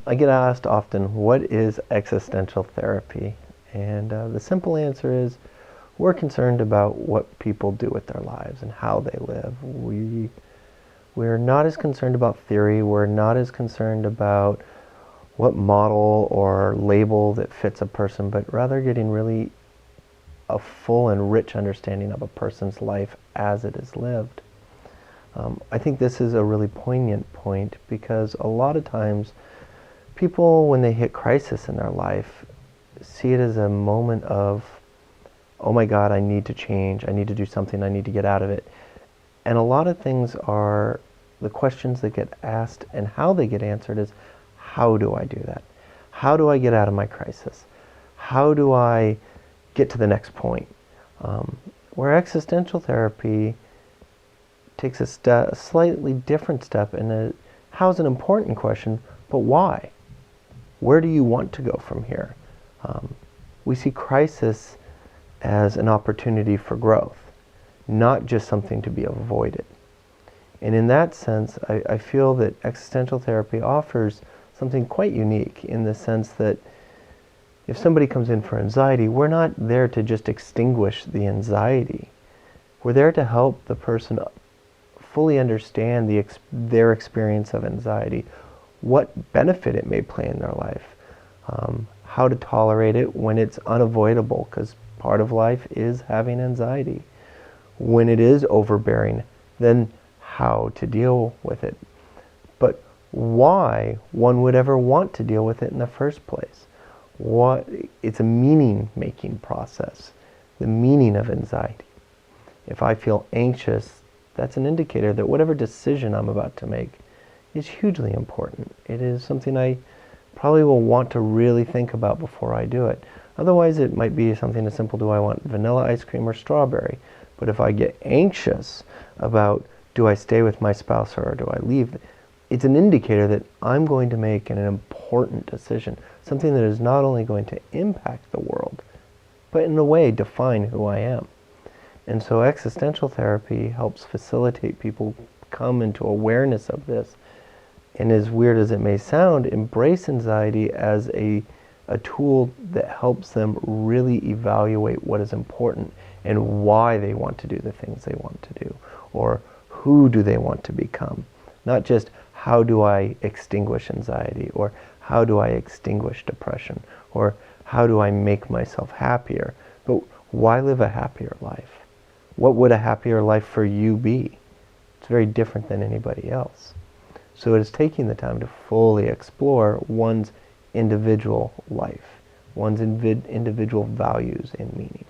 I get asked often, what is existential therapy? And the simple answer is, we're concerned about what people do with their lives and how they live. We're not as concerned about theory. We're not as concerned about what model or label that fits a person, but rather getting really a full and rich understanding of a person's life as it is lived. I think this is a really poignant point because a lot of times people, when they hit crisis in their life, see it as a moment of, oh my God, I need to change, I need to do something, I need to get out of it. And a lot of things are, the questions that get asked and how they get answered is, how do I do that? How do I get out of my crisis? How do I get to the next point? Where existential therapy takes a slightly different step, and how's an important question, but why? Where do you want to go from here? We see crisis as an opportunity for growth, not just something to be avoided. And in that sense, I feel that existential therapy offers something quite unique in the sense that if somebody comes in for anxiety, we're not there to just extinguish the anxiety. We're there to help the person fully understand their experience of anxiety, what benefit it may play in their life, how to tolerate it when it's unavoidable, because part of life is having anxiety. When it is overbearing, then how to deal with it. But why one would ever want to deal with it in the first place. It's a meaning-making process, the meaning of anxiety. If I feel anxious, that's an indicator that whatever decision I'm about to make is hugely important. It is something I probably will want to really think about before I do it. Otherwise, it might be something as simple, do I want vanilla ice cream or strawberry? But if I get anxious about, do I stay with my spouse or do I leave? It's an indicator that I'm going to make an important decision, something that is not only going to impact the world, but in a way define who I am. And so existential therapy helps facilitate people come into awareness of this. And as weird as it may sound, embrace anxiety as a tool that helps them really evaluate what is important and why they want to do the things they want to do, or who do they want to become. Not just how do I extinguish anxiety, or how do I extinguish depression, or how do I make myself happier, but why live a happier life? What would a happier life for you be? It's very different than anybody else. So it is taking the time to fully explore one's individual life, one's individual values and meaning.